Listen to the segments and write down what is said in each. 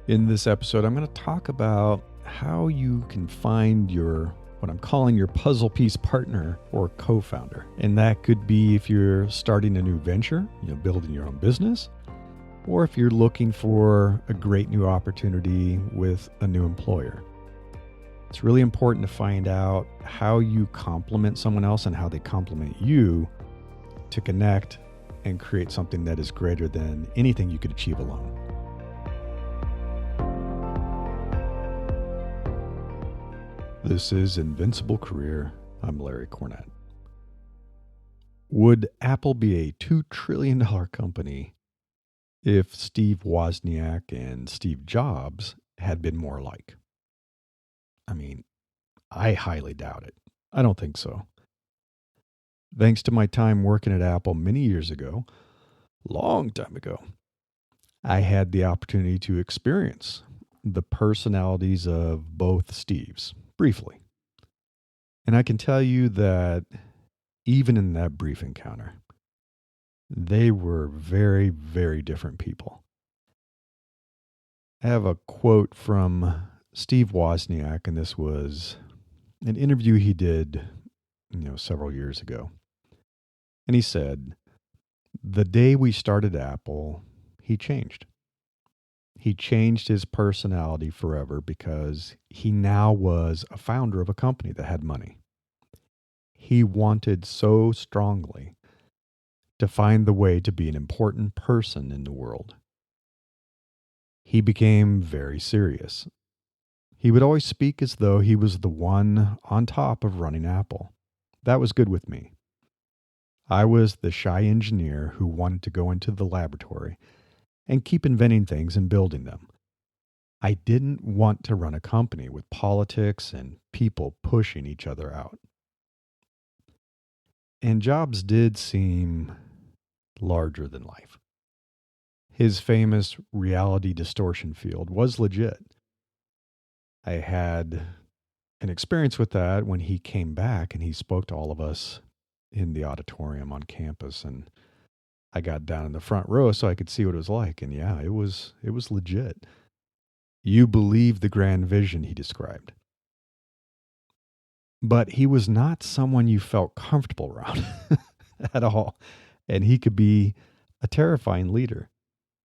In this episode, I'm going to talk about how you can find what I'm calling your puzzle piece partner or co-founder. And that could be if you're starting a new venture, building your own business, or if you're looking for a great new opportunity with a new employer. It's really important to find out how you complement someone else and how they complement you to connect and create something that is greater than anything you could achieve alone. This is Invincible Career. I'm Larry Cornett. Would Apple be a $2 trillion company if Steve Wozniak and Steve Jobs had been more alike? I highly doubt it. I don't think so. Thanks to my time working at Apple many years ago, long time ago, I had the opportunity to experience the personalities of both Steves briefly. And I can tell you that even in that brief encounter, they were very, very different people. I have a quote from Steve Wozniak, and this was an interview he did, several years ago. And he said, "The day we started Apple, he changed. He changed his personality forever because he now was a founder of a company that had money. He wanted so strongly to find the way to be an important person in the world. He became very serious. He would always speak as though he was the one on top of running Apple. That was good with me. I was the shy engineer who wanted to go into the laboratory and keep inventing things and building them. I didn't want to run a company with politics and people pushing each other out." And Jobs did seem larger than life. His famous reality distortion field was legit. I had an experience with that when he came back and he spoke to all of us in the auditorium on campus, and I got down in the front row so I could see what it was like. And yeah, it was legit. You believe the grand vision he described. But he was not someone you felt comfortable around at all. And he could be a terrifying leader.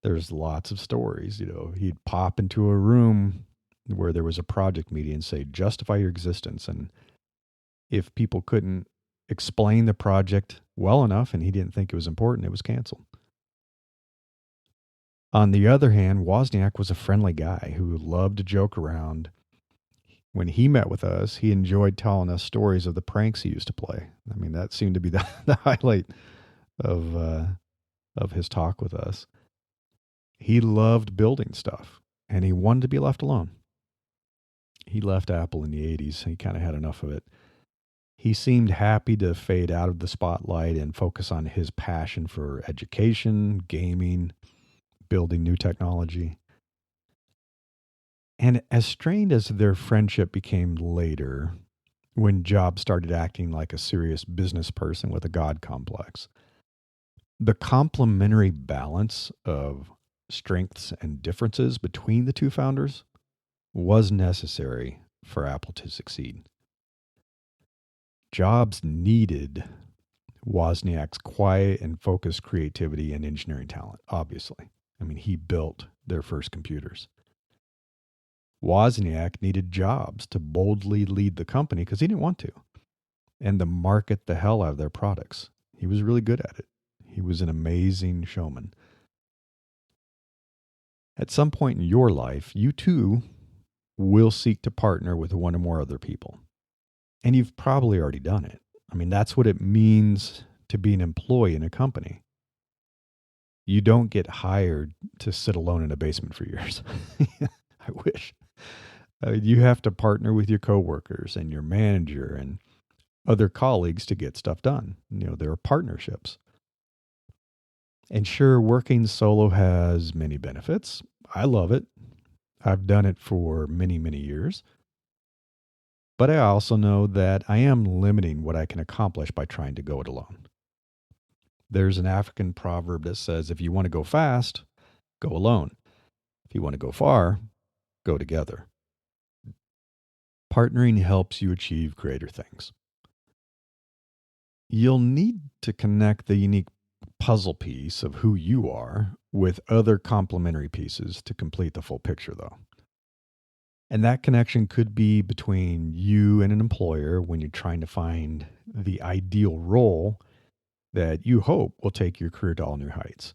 There's lots of stories, he'd pop into a room where there was a project meeting and say, "Justify your existence." And if people couldn't explain the project well enough and he didn't think it was important, it was canceled. On the other hand, Wozniak was a friendly guy who loved to joke around. When he met with us, he enjoyed telling us stories of the pranks he used to play. That seemed to be the highlight of his talk with us. He loved building stuff, and he wanted to be left alone. He left Apple in the 80s. He kind of had enough of it. He seemed happy to fade out of the spotlight and focus on his passion for education, gaming, building new technology. And as strained as their friendship became later, when Jobs started acting like a serious business person with a God complex, the complementary balance of strengths and differences between the two founders was necessary for Apple to succeed. Jobs needed Wozniak's quiet and focused creativity and engineering talent, obviously. He built their first computers. Wozniak needed Jobs to boldly lead the company because he didn't want to, and to market the hell out of their products. He was really good at it. He was an amazing showman. At some point in your life, you too will seek to partner with one or more other people. And you've probably already done it. That's what it means to be an employee in a company. You don't get hired to sit alone in a basement for years. I wish. You have to partner with your coworkers and your manager and other colleagues to get stuff done. There are partnerships. And sure, working solo has many benefits. I love it. I've done it for many, many years. But I also know that I am limiting what I can accomplish by trying to go it alone. There's an African proverb that says, if you want to go fast, go alone. If you want to go far, go together. Partnering helps you achieve greater things. You'll need to connect the unique puzzle piece of who you are with other complementary pieces to complete the full picture, though. And that connection could be between you and an employer when you're trying to find the ideal role that you hope will take your career to all new heights.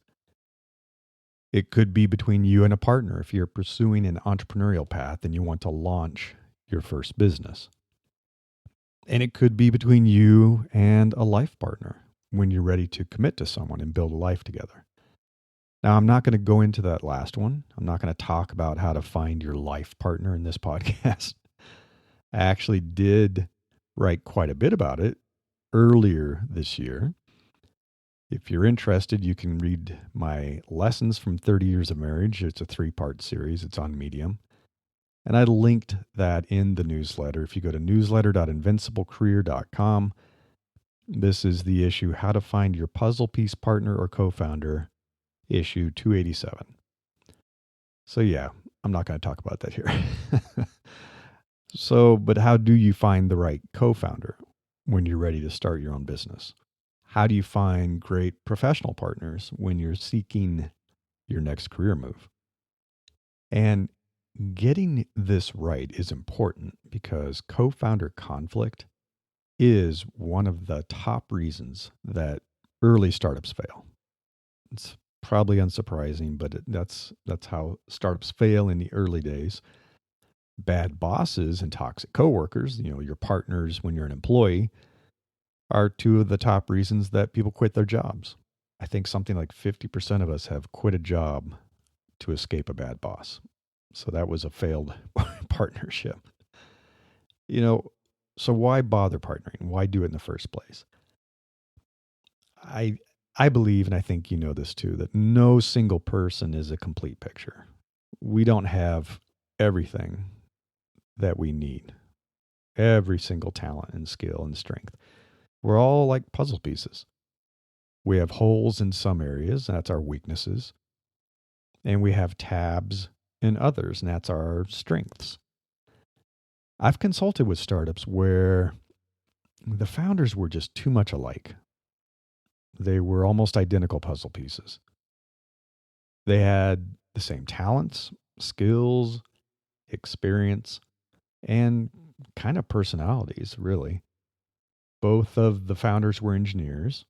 It could be between you and a partner if you're pursuing an entrepreneurial path and you want to launch your first business. And it could be between you and a life partner when you're ready to commit to someone and build a life together. Now, I'm not going to go into that last one. I'm not going to talk about how to find your life partner in this podcast. I actually did write quite a bit about it earlier this year. If you're interested, you can read my Lessons from 30 Years of Marriage. It's a 3-part series. It's on Medium. And I linked that in the newsletter. If you go to newsletter.invinciblecareer.com, this is the issue, How to Find Your Puzzle Piece Partner or Co-Founder, issue 287. So yeah, I'm not going to talk about that here. But how do you find the right co-founder when you're ready to start your own business? How do you find great professional partners when you're seeking your next career move? And getting this right is important because co-founder conflict is one of the top reasons that early startups fail. It's probably unsurprising, but that's how startups fail in the early days. Bad bosses and toxic coworkers, your partners when you're an employee, are two of the top reasons that people quit their jobs. I think something like 50% of us have quit a job to escape a bad boss. So that was a failed partnership. So why bother partnering? Why do it in the first place? I believe, and I think you know this too, that no single person is a complete picture. We don't have everything that we need, every single talent and skill and strength. We're all like puzzle pieces. We have holes in some areas, and that's our weaknesses. And we have tabs in others, and that's our strengths. I've consulted with startups where the founders were just too much alike. They were almost identical puzzle pieces. They had the same talents, skills, experience, and kind of personalities, really. Both of the founders were engineers.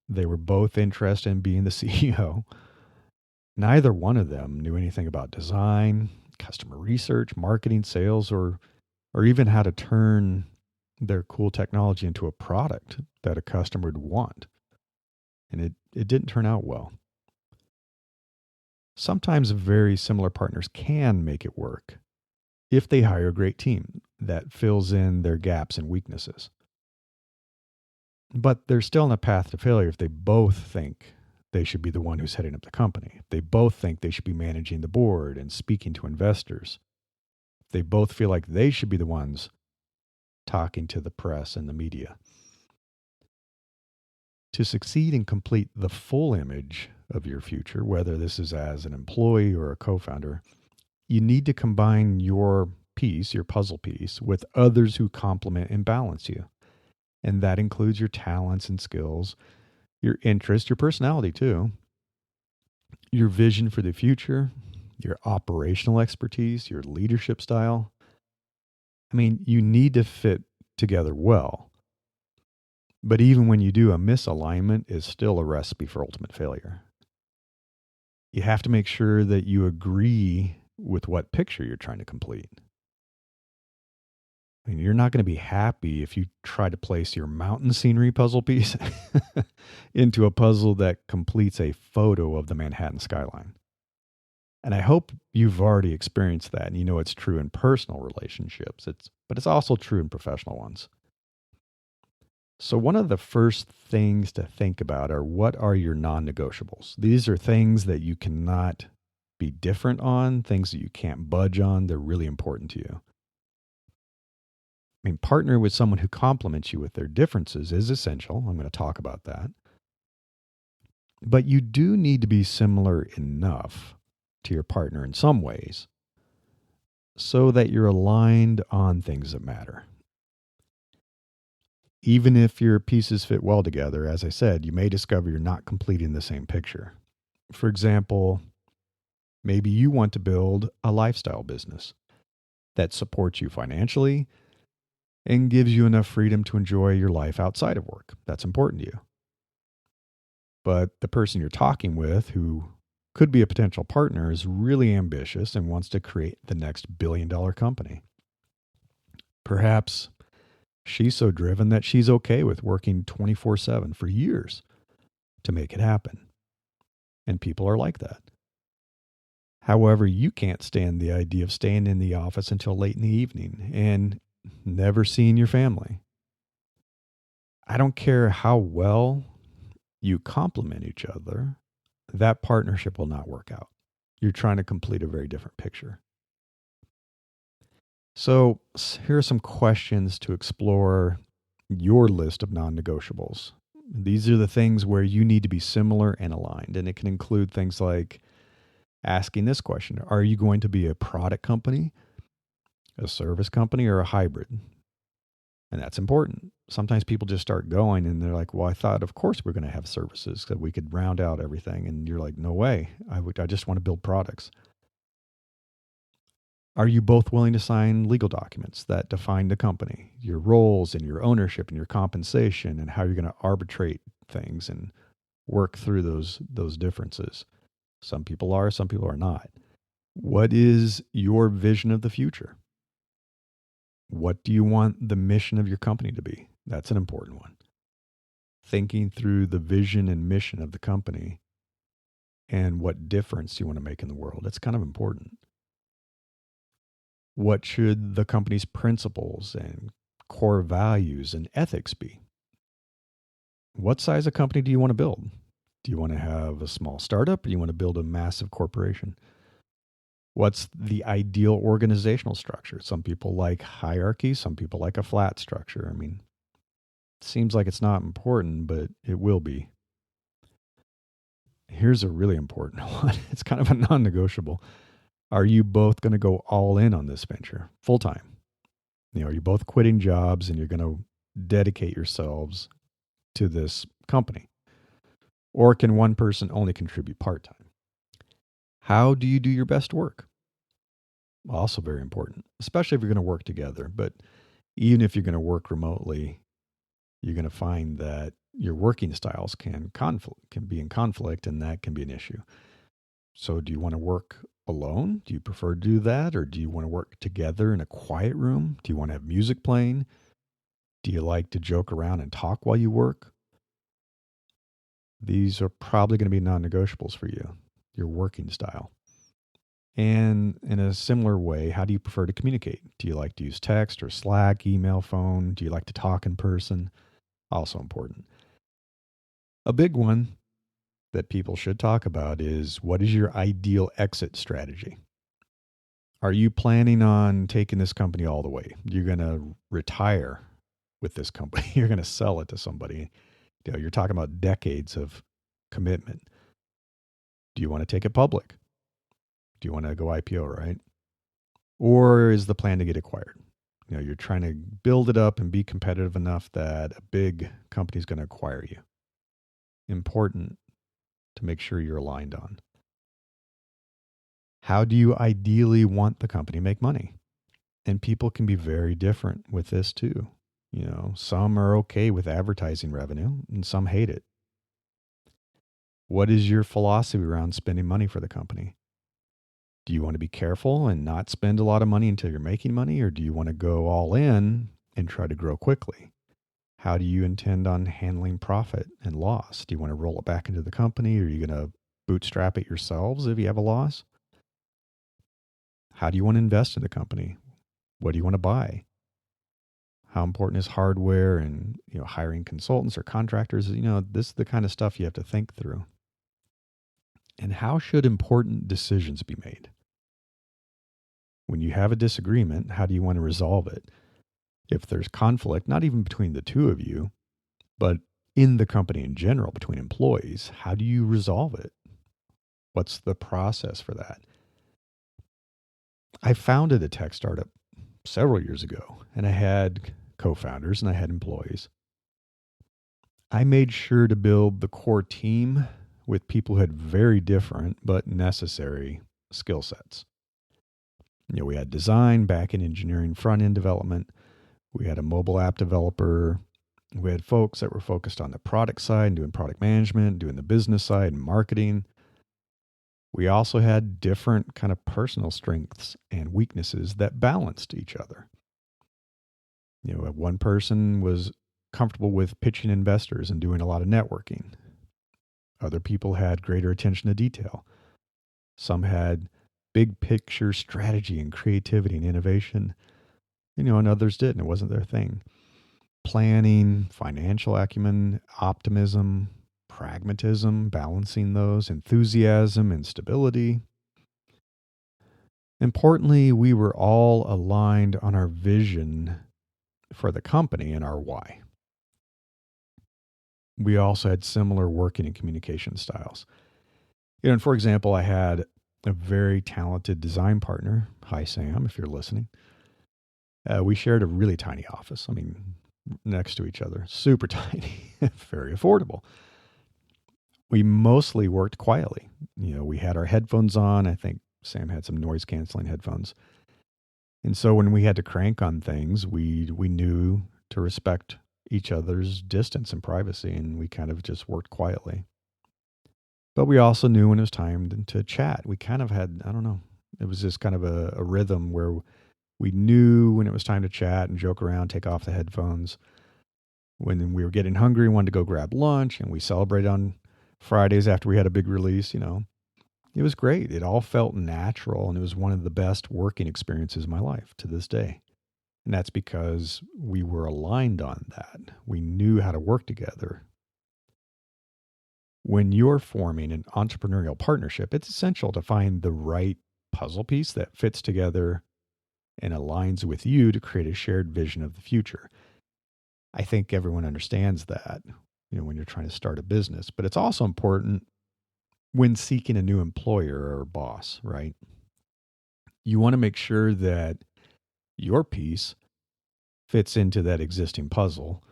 They were both interested in being the CEO. Neither one of them knew anything about design, customer research, marketing, sales, or even how to turn their cool technology into a product that a customer would want. And it didn't turn out well. Sometimes very similar partners can make it work if they hire a great team that fills in their gaps and weaknesses. But they're still on a path to failure if they both think they should be the one who's heading up the company. If they both think they should be managing the board and speaking to investors. If they both feel like they should be the ones talking to the press and the media. To succeed and complete the full image of your future, whether this is as an employee or a co-founder, you need to combine your piece, your puzzle piece, with others who complement and balance you. And that includes your talents and skills, your interests, your personality too, your vision for the future, your operational expertise, your leadership style. I mean, you need to fit together well. But even when you do, a misalignment is still a recipe for ultimate failure. You have to make sure that you agree with what picture you're trying to complete. I mean, you're not going to be happy if you try to place your mountain scenery puzzle piece into a puzzle that completes a photo of the Manhattan skyline. And I hope you've already experienced that and you know it's true in personal relationships, but it's also true in professional ones. So one of the first things to think about are, what are your non-negotiables? These are things that you cannot be different on, things that you can't budge on. They're really important to you. I mean, partner with someone who complements you with their differences is essential. I'm going to talk about that. But you do need to be similar enough to your partner in some ways so that you're aligned on things that matter. Even if your pieces fit well together, as I said, you may discover you're not completing the same picture. For example, maybe you want to build a lifestyle business that supports you financially and gives you enough freedom to enjoy your life outside of work. That's important to you. But the person you're talking with, who could be a potential partner, is really ambitious and wants to create the next billion-dollar company. Perhaps she's so driven that she's okay with working 24/7 for years to make it happen. And people are like that. However, you can't stand the idea of staying in the office until late in the evening and never seeing your family. I don't care how well you complement each other, that partnership will not work out. You're trying to complete a very different picture. So here are some questions to explore your list of non-negotiables. These are the things where you need to be similar and aligned. And it can include things like asking this question: are you going to be a product company, a service company, or a hybrid? And that's important. Sometimes people just start going and they're like, well, I thought, of course, we're going to have services that we could round out everything. And you're like, no way. I just want to build products. Are you both willing to sign legal documents that define the company, your roles and your ownership and your compensation, and how you're going to arbitrate things and work through those differences? Some people are, some people are not. What is your vision of the future? What do you want the mission of your company to be? That's an important one. Thinking through the vision and mission of the company and what difference you want to make in the world. It's kind of important. What should the company's principles and core values and ethics be? What size of company do you want to build? Do you want to have a small startup, or do you want to build a massive corporation? What's the ideal organizational structure? Some people like hierarchy, some people like a flat structure. I mean, it seems like it's not important, but it will be. Here's a really important one. It's kind of a non-negotiable. Are you both going to go all in on this venture full time? Are you both quitting jobs and you're going to dedicate yourselves to this company? Or can one person only contribute part-time? How do you do your best work? Also very important, especially if you're going to work together. But even if you're going to work remotely, you're going to find that your working styles can be in conflict, and that can be an issue. So do you want to work alone? Do you prefer to do that? Or do you want to work together in a quiet room? Do you want to have music playing? Do you like to joke around and talk while you work? These are probably going to be non-negotiables for you, your working style. And in a similar way, how do you prefer to communicate? Do you like to use text or Slack, email, phone? Do you like to talk in person? Also important. A big one that people should talk about is, what is your ideal exit strategy? Are you planning on taking this company all the way? You're going to retire with this company. You're going to sell it to somebody. You're talking about decades of commitment. Do you want to take it public? Do you want to go IPO, right? Or is the plan to get acquired? You're trying to build it up and be competitive enough that a big company is going to acquire you. Important to make sure you're aligned on. How do you ideally want the company to make money? And people can be very different with this too. Some are okay with advertising revenue and some hate it. What is your philosophy around spending money for the company? Do you want to be careful and not spend a lot of money until you're making money? Or do you want to go all in and try to grow quickly? How do you intend on handling profit and loss? Do you want to roll it back into the company? Or are you going to bootstrap it yourselves if you have a loss? How do you want to invest in the company? What do you want to buy? How important is hardware and hiring consultants or contractors? This is the kind of stuff you have to think through. And how should important decisions be made? When you have a disagreement, how do you want to resolve it? If there's conflict, not even between the two of you, but in the company in general, between employees, how do you resolve it? What's the process for that? I founded a tech startup several years ago, and I had co-founders and I had employees. I made sure to build the core team with people who had very different but necessary skill sets. We had design, back-end engineering, front-end development. We had a mobile app developer. We had folks that were focused on the product side and doing product management, doing the business side and marketing. We also had different kind of personal strengths and weaknesses that balanced each other. One person was comfortable with pitching investors and doing a lot of networking. Other people had greater attention to detail. Some had big picture strategy and creativity and innovation, and others didn't. It wasn't their thing. Planning, financial acumen, optimism, pragmatism, balancing those, enthusiasm and stability. Importantly, we were all aligned on our vision for the company and our why. We also had similar working and communication styles. And for example, I had a very talented design partner. Hi, Sam, if you're listening. We shared a really tiny office. Next to each other. Super tiny. Very affordable. We mostly worked quietly. We had our headphones on. I think Sam had some noise canceling headphones. And so when we had to crank on things, we knew to respect each other's distance and privacy, and we kind of just worked quietly. But we also knew when it was time to chat. We kind of had, it was just kind of a rhythm where we knew when it was time to chat and joke around, take off the headphones. When we were getting hungry, wanted to go grab lunch, and we celebrated on Fridays after we had a big release, It was great. It all felt natural, and it was one of the best working experiences of my life to this day. And that's because we were aligned on that. We knew how to work together. When you're forming an entrepreneurial partnership, it's essential to find the right puzzle piece that fits together and aligns with you to create a shared vision of the future. I think everyone understands that, when you're trying to start a business, but it's also important when seeking a new employer or boss, right? You want to make sure that your piece fits into that existing puzzle.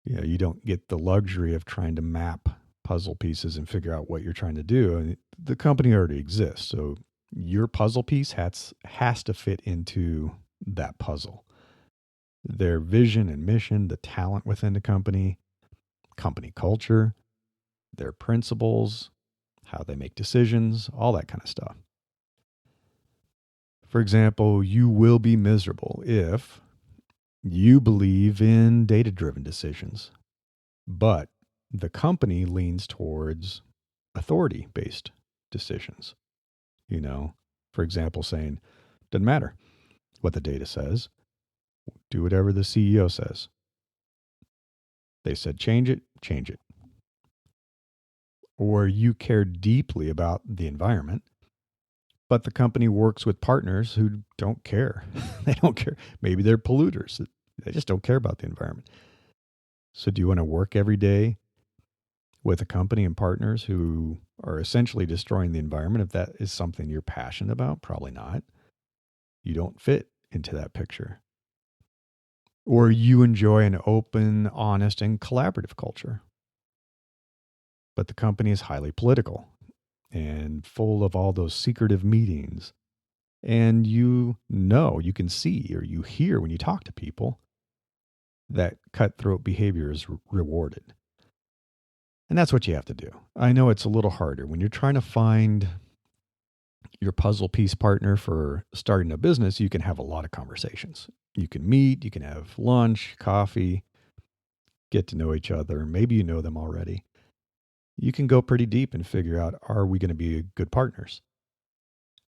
You don't get the luxury of trying to map puzzle pieces and figure out what you're trying to do. And the company already exists, so your puzzle piece has to fit into that puzzle. Their vision and mission, the talent within the company culture, their principles, how they make decisions, all that kind of stuff. For example, you will be miserable if you believe in data-driven decisions, but the company leans towards authority-based decisions. For example, saying, doesn't matter what the data says, do whatever the CEO says. They said change it, change it. Or you care deeply about the environment, but the company works with partners who don't care. They don't care. Maybe they're polluters. They just don't care about the environment. So do you want to work every day with a company and partners who are essentially destroying the environment? If that is something you're passionate about, probably not. You don't fit into that picture. Or you enjoy an open, honest, and collaborative culture, but the company is highly political and full of all those secretive meetings. And you can see or you hear when you talk to people that cutthroat behavior is rewarded. And that's what you have to do. I know it's a little harder when you're trying to find your puzzle piece partner for starting a business. You can have a lot of conversations. You can meet, you can have lunch, coffee, get to know each other. Maybe you know them already. You can go pretty deep and figure out, are we going to be good partners?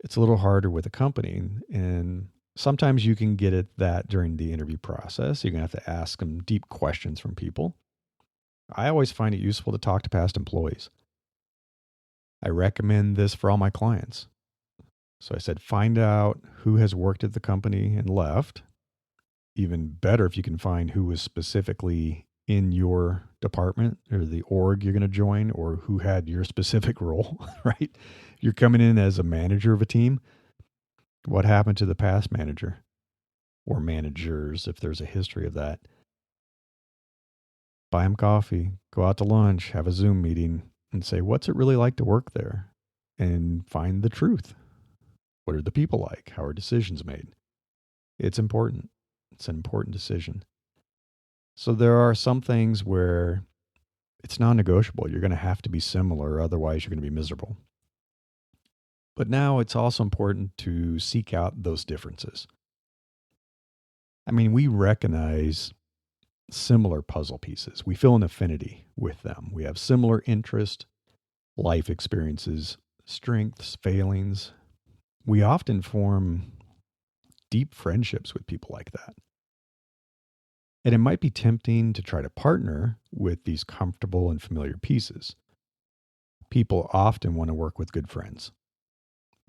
It's a little harder with a company, and sometimes you can get at that during the interview process. You're going to have to ask them deep questions from people. I always find it useful to talk to past employees. I recommend this for all my clients. So I said, find out who has worked at the company and left. Even better if you can find who was specifically in your department or the org you're going to join, or who had your specific role, right? You're coming in as a manager of a team. What happened to the past manager or managers if there's a history of that? Buy them coffee, go out to lunch, have a Zoom meeting, and say, what's it really like to work there? And find the truth. What are the people like? How are decisions made? It's important. It's an important decision. So there are some things where it's non-negotiable. You're going to have to be similar, otherwise you're going to be miserable. But now it's also important to seek out those differences. I mean, we recognize similar puzzle pieces. We feel an affinity with them. We have similar interest, life experiences, strengths, failings. We often form deep friendships with people like that. And it might be tempting to try to partner with these comfortable and familiar pieces. People often want to work with good friends.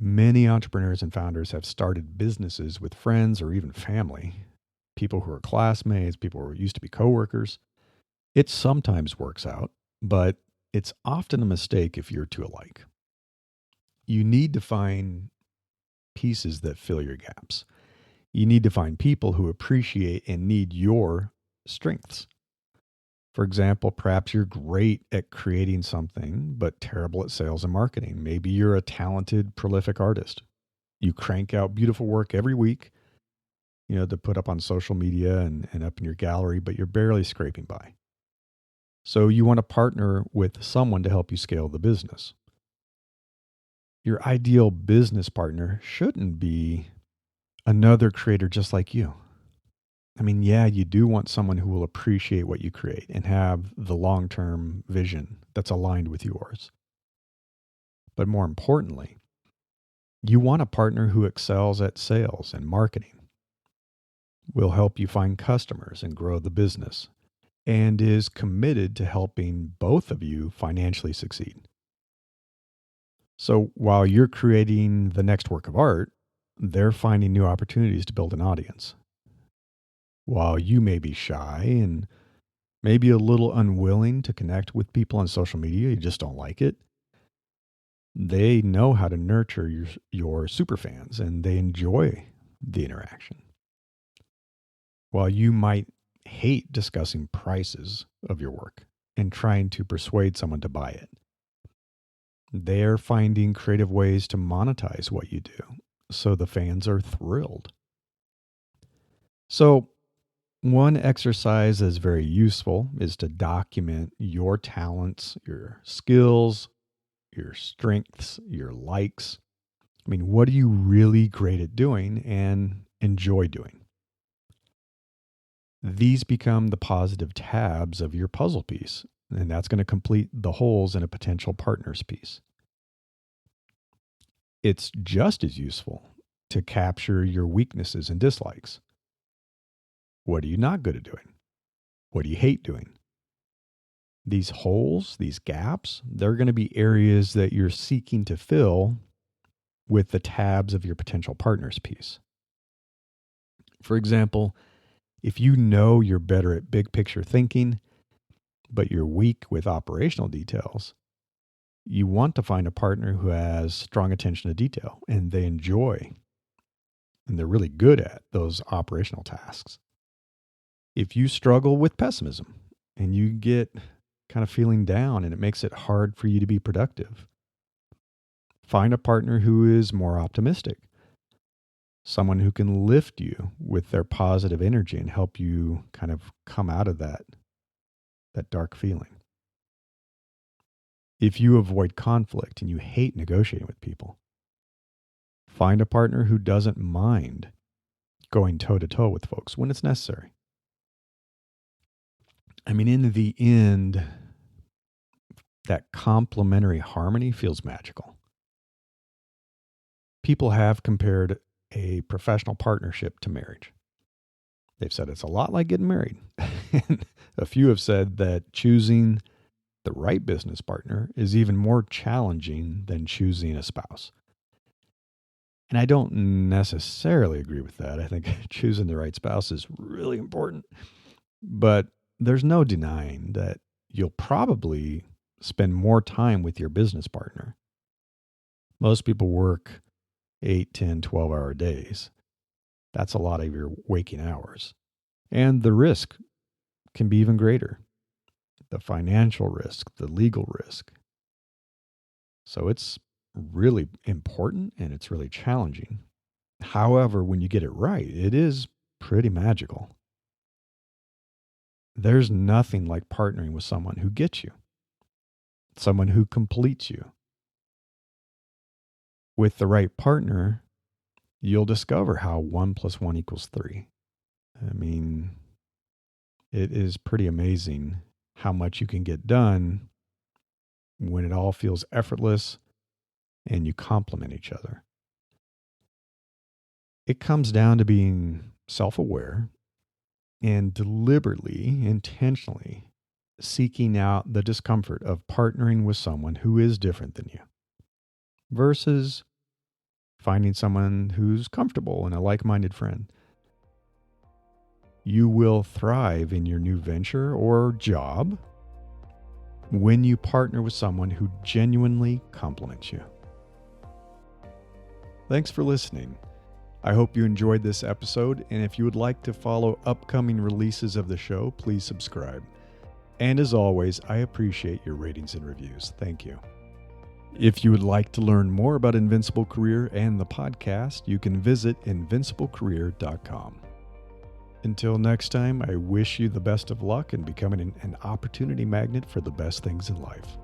Many entrepreneurs and founders have started businesses with friends or even family, people who are classmates, people who used to be coworkers. It sometimes works out, but it's often a mistake if you're too alike. You need to find pieces that fill your gaps. You need to find people who appreciate and need your strengths. For example, perhaps you're great at creating something, but terrible at sales and marketing. Maybe you're a talented, prolific artist. You crank out beautiful work every week, to put up on social media and up in your gallery, but you're barely scraping by. So you want to partner with someone to help you scale the business. Your ideal business partner shouldn't be another creator just like you. I mean, yeah, you do want someone who will appreciate what you create and have the long-term vision that's aligned with yours. But more importantly, you want a partner who excels at sales and marketing, will help you find customers and grow the business, and is committed to helping both of you financially succeed. So while you're creating the next work of art, they're finding new opportunities to build an audience. While you may be shy and maybe a little unwilling to connect with people on social media, you just don't like it, they know how to nurture your super fans and they enjoy the interaction. While you might hate discussing prices of your work and trying to persuade someone to buy it, they're finding creative ways to monetize what you do, so the fans are thrilled. So one exercise that's very useful is to document your talents, your skills, your strengths, your likes. I mean, what are you really great at doing and enjoy doing? These become the positive tabs of your puzzle piece, and that's going to complete the holes in a potential partner's piece. It's just as useful to capture your weaknesses and dislikes. What are you not good at doing? What do you hate doing? These holes, these gaps, they're going to be areas that you're seeking to fill with the tabs of your potential partner's piece. For example, if you know you're better at big picture thinking, but you're weak with operational details, you want to find a partner who has strong attention to detail and they enjoy and they're really good at those operational tasks. If you struggle with pessimism and you get kind of feeling down and it makes it hard for you to be productive, find a partner who is more optimistic, someone who can lift you with their positive energy and help you kind of come out of that dark feeling. If you avoid conflict and you hate negotiating with people, find a partner who doesn't mind going toe-to-toe with folks when it's necessary. I mean, in the end, that complementary harmony feels magical. People have compared a professional partnership to marriage. They've said it's a lot like getting married. And a few have said that choosing the right business partner is even more challenging than choosing a spouse. And I don't necessarily agree with that. I think choosing the right spouse is really important. But there's no denying that you'll probably spend more time with your business partner. Most people work 8, 10, 12-hour days. That's a lot of your waking hours. And the risk can be even greater. The financial risk, the legal risk. So it's really important and it's really challenging. However, when you get it right, it is pretty magical. There's nothing like partnering with someone who gets you, someone who completes you. With the right partner, you'll discover how 1 + 1 = 3. I mean, it is pretty amazing how much you can get done when it all feels effortless and you complement each other. It comes down to being self-aware and deliberately, intentionally seeking out the discomfort of partnering with someone who is different than you versus finding someone who's comfortable and a like-minded friend. You will thrive in your new venture or job when you partner with someone who genuinely compliments you. Thanks for listening. I hope you enjoyed this episode, and if you would like to follow upcoming releases of the show, please subscribe. And as always, I appreciate your ratings and reviews. Thank you. If you would like to learn more about Invincible Career and the podcast, you can visit invinciblecareer.com. Until next time, I wish you the best of luck in becoming an opportunity magnet for the best things in life.